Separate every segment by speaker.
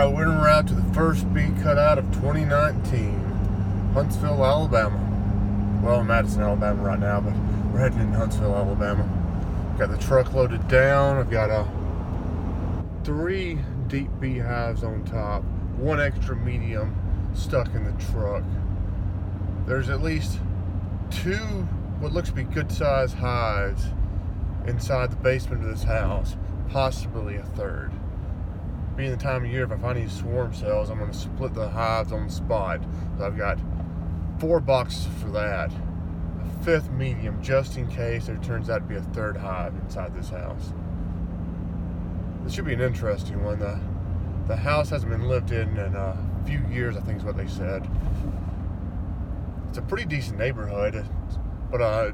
Speaker 1: Alright, we're en route to the first bee cutout of 2019, Huntsville, Alabama. Well, in Madison, Alabama right now, but we're heading into Huntsville, Alabama. Got the truck loaded down. I've got 3 deep beehives on top, 1 extra medium stuck in the truck. There's at least 2 what looks to be good sized hives inside the basement of this house, possibly a 3rd. Being the time of year, if I find any swarm cells, I'm going to split the hives on the spot. So I've got 4 boxes for that. A 5th medium, just in case there turns out to be a 3rd hive inside this house. This should be an interesting one. The house hasn't been lived in a few years, I think is what they said. It's a pretty decent neighborhood, but I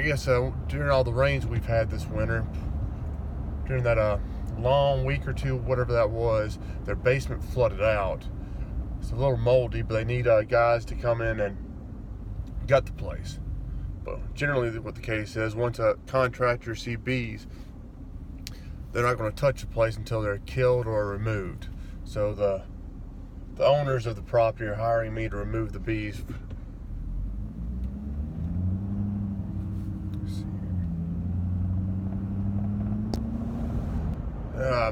Speaker 1: guess during all the rains we've had this winter, during that long week or two, whatever that was, their basement flooded out. It's a little moldy, but they need guys to come in and gut the place. But generally what the case is, once a contractor sees bees, they're not going to touch the place until they're killed or removed. So the owners of the property are hiring me to remove the bees.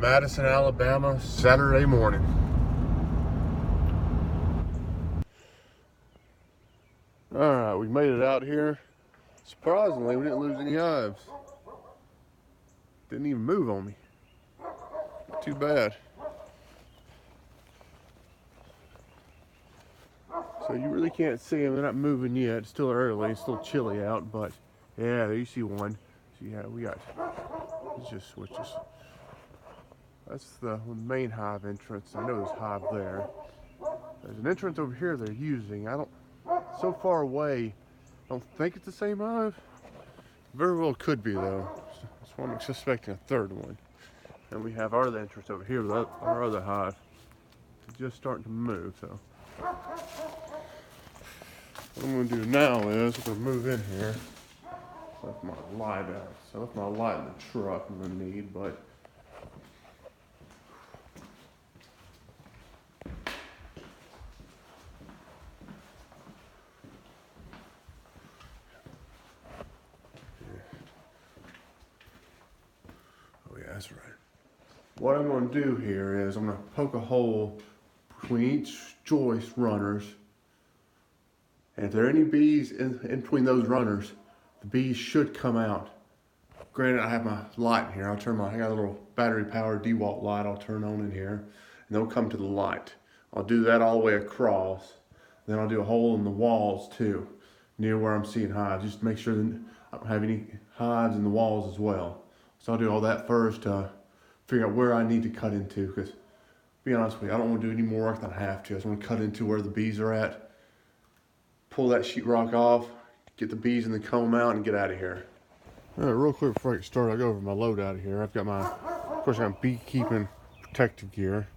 Speaker 1: Madison, Alabama, Saturday morning. Alright, we made it out here. Surprisingly, we didn't lose any hives. Didn't even move on me. Too bad. So you really can't see them. They're not moving yet. It's still early. It's still chilly out, but yeah, there you see one. So yeah, we got, let's just switch this. That's the main hive entrance. I know there's a hive there. There's an entrance over here they're using. So far away, I don't think it's the same hive. Very well could be though. That's why I'm suspecting a 3rd one. And we have our other entrance over here with our other hive. It's just starting to move, so. What I'm gonna do now is we're gonna move in here. Left my light out. So I left my light in the truck I'm gonna need, but that's right. What I'm going to do here is I'm going to poke a hole between each joist runners, and if there are any bees in between those runners, the bees should come out. Granted, I have my light in here. I got a little battery powered DeWalt light I'll turn on in here, and they'll come to the light. I'll do that all the way across. Then I'll do a hole in the walls too, near where I'm seeing hives, just to make sure that I don't have any hives in the walls as well. So I'll do all that first to figure out where I need to cut into, because to be honest with you, I don't want to do any more work than I have to. I just want to cut into where the bees are at, pull that sheetrock off, get the bees in the comb out, and get out of here. Real quick before I get started, I'll go over my load out of here. I've got of course I got beekeeping protective gear.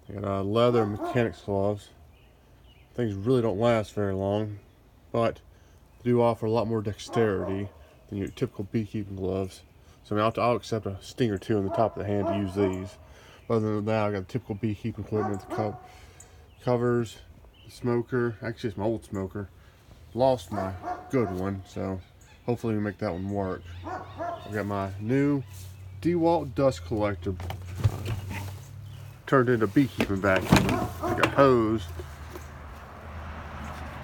Speaker 1: I got leather mechanics gloves. Things really don't last very long, but they do offer a lot more dexterity than your typical beekeeping gloves. So I mean, I'll accept a sting or 2 on the top of the hand to use these. Other than that, I got the typical beekeeping equipment, the covers, the smoker. Actually, it's my old smoker. Lost my good one, so hopefully we make that one work. I've got my new DeWalt dust collector turned into beekeeping vacuum. I got a hose.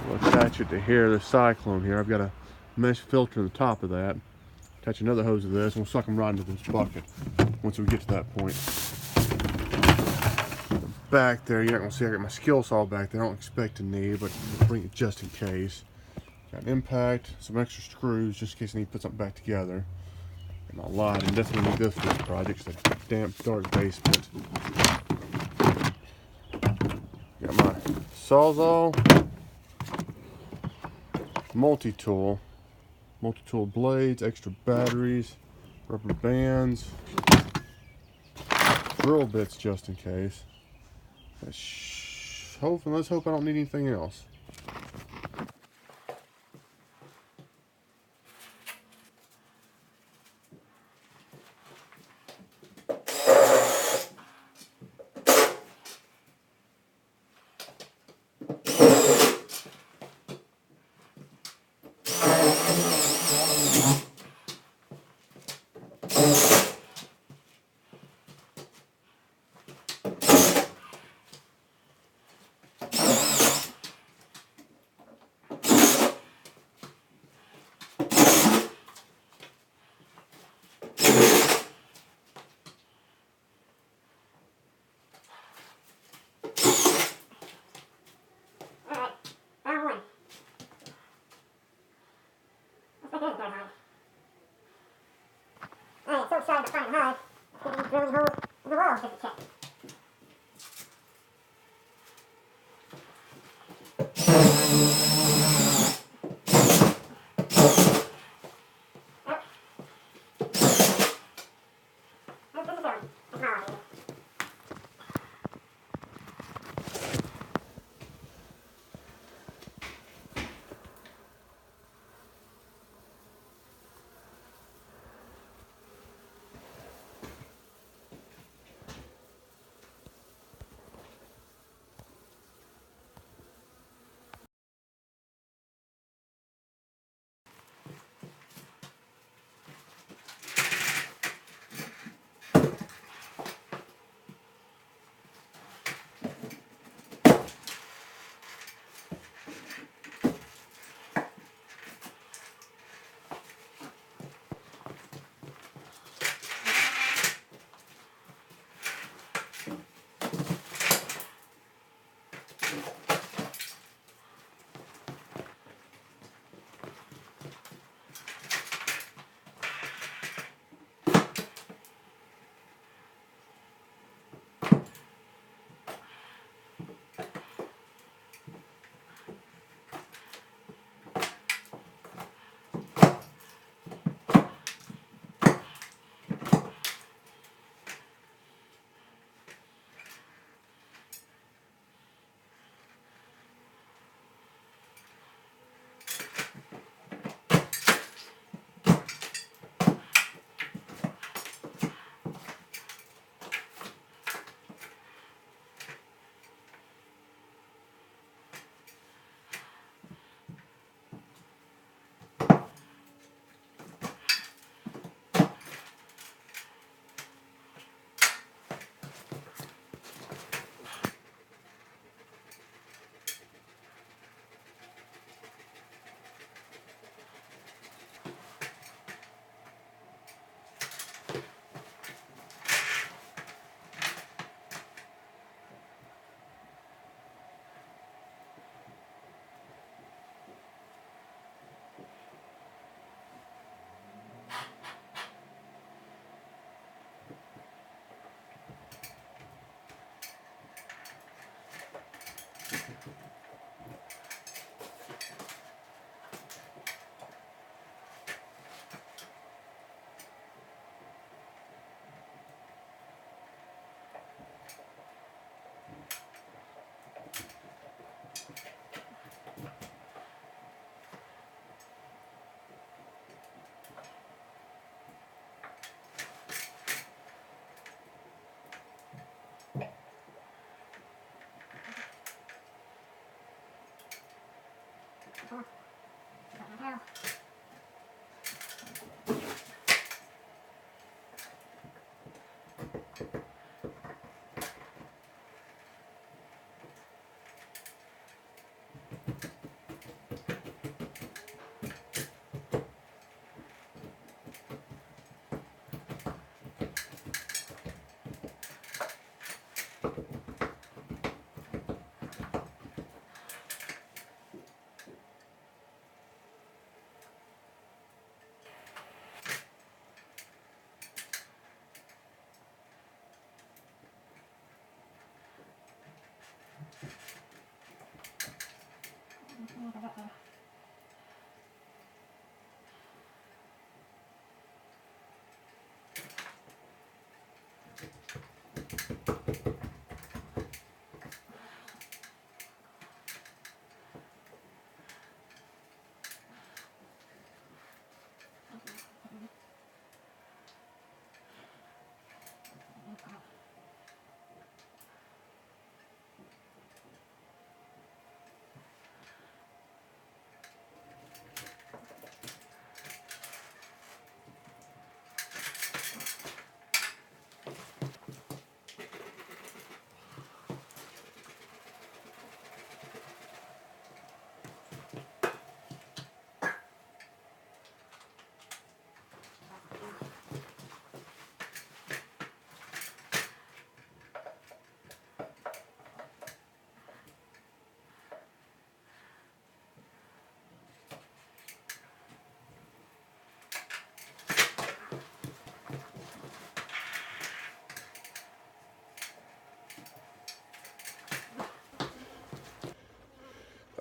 Speaker 1: We'll attach it to here, the cyclone here. I've got a mesh filter on the top of that. Attach another hose to this, and we'll suck them right into this bucket once we get to that point. Back there, you're not going to see I got my skill saw back there. I don't expect to need, but I'll bring it just in case. Got an impact, some extra screws just in case I need to put something back together. And my light, and definitely need this for this project. It's a damp, dark basement. Got my Sawzall, multi-tool blades, extra batteries, rubber bands, drill bits just in case. Let's hope I don't need anything else.
Speaker 2: hive. So he's drilling holes in the walls of the check.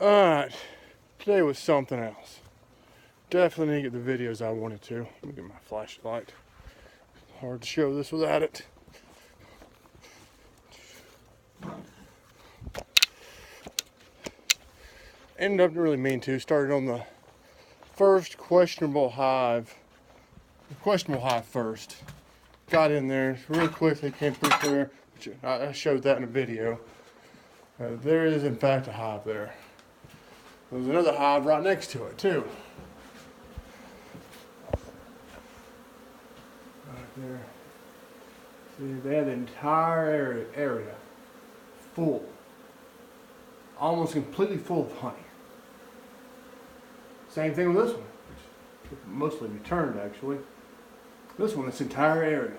Speaker 1: Alright, today was something else. Definitely didn't get the videos I wanted to. Let me get my flashlight. Hard to show this without it. Ended up really mean to. Started on the first questionable hive. The questionable hive first. Got in there really quickly, came through clear, which I showed that in a video. There is in fact a hive there. There's another hive right next to it too. Right there. See, they had the entire area full. Almost completely full of honey. Same thing with this one, which mostly returned actually. This one, this entire area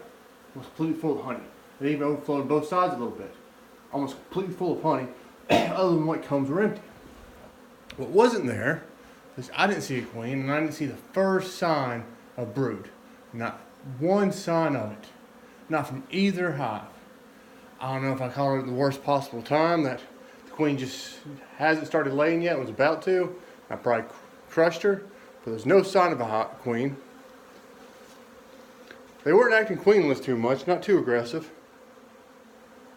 Speaker 1: was completely full of honey. It even overflowed both sides a little bit. Almost completely full of honey, other than what combs were empty. What wasn't there is I didn't see a queen, and I didn't see the first sign of brood. Not one sign of it. Not from either hive. I don't know if I call it the worst possible time that the queen just hasn't started laying yet, was about to. I probably crushed her, but there's no sign of a queen. They weren't acting queenless too much, not too aggressive.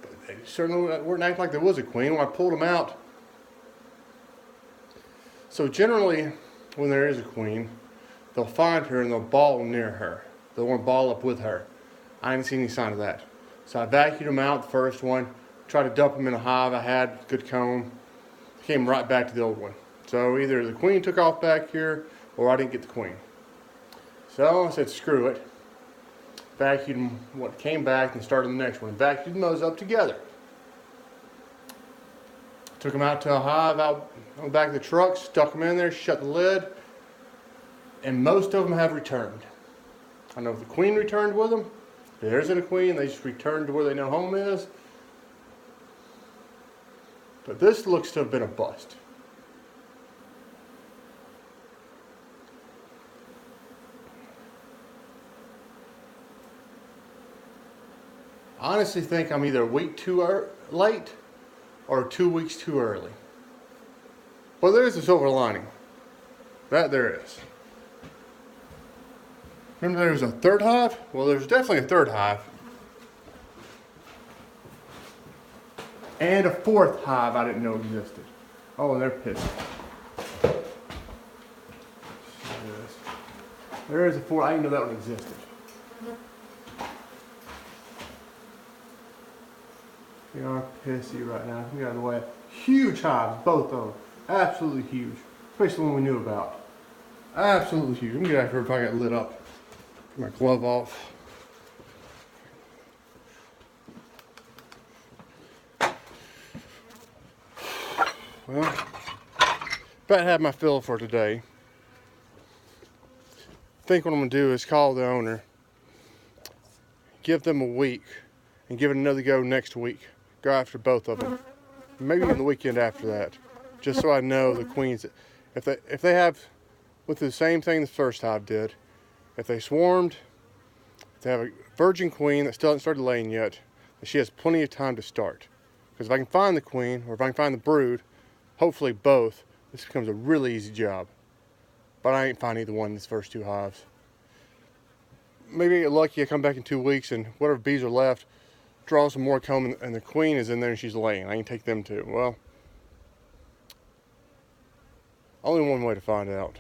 Speaker 1: But they certainly weren't acting like there was a queen when I pulled them out. So generally, when there is a queen, they'll find her and they'll ball near her. They'll want to ball up with her. I didn't see any sign of that. So I vacuumed them out, the first one, tried to dump them in a hive I had, good comb, came right back to the old one. So either the queen took off back here, or I didn't get the queen. So I said, screw it. Vacuumed what came back and started the next one. Vacuumed those up together. Took them out to a hive out on the back of the truck, stuck them in there, shut the lid, and most of them have returned. I don't know if the queen returned with them. If there isn't a queen, they just returned to where they know home is. But this looks to have been a bust. I honestly think I'm either a week too late or 2 weeks too early. Well, there is a silver lining. That there is. Remember there was a third hive? Well, there's definitely a third hive. And a fourth hive I didn't know existed. Oh, and they're pissed. There is a fourth. I didn't know that one existed. They are pissy right now. We got out of the way. Huge hives, both of them. Absolutely huge. Especially the one we knew about. Absolutely huge. Let me get out here if I got lit up. Get my glove off. Well, about had my fill for today. I think what I'm going to do is call the owner, give them a week, and give it another go next week. Go after both of them. Maybe even the weekend after that. Just so I know the queens, if they have, with the same thing the first hive did, if they swarmed, if they have a virgin queen that still hasn't started laying yet, then she has plenty of time to start. Because if I can find the queen, or if I can find the brood, hopefully both, this becomes a really easy job. But I ain't find either one in these first two hives. Maybe I get lucky, I come back in 2 weeks and whatever bees are left, draw some more comb and the queen is in there and she's laying. I can take them too. Well, only one way to find out.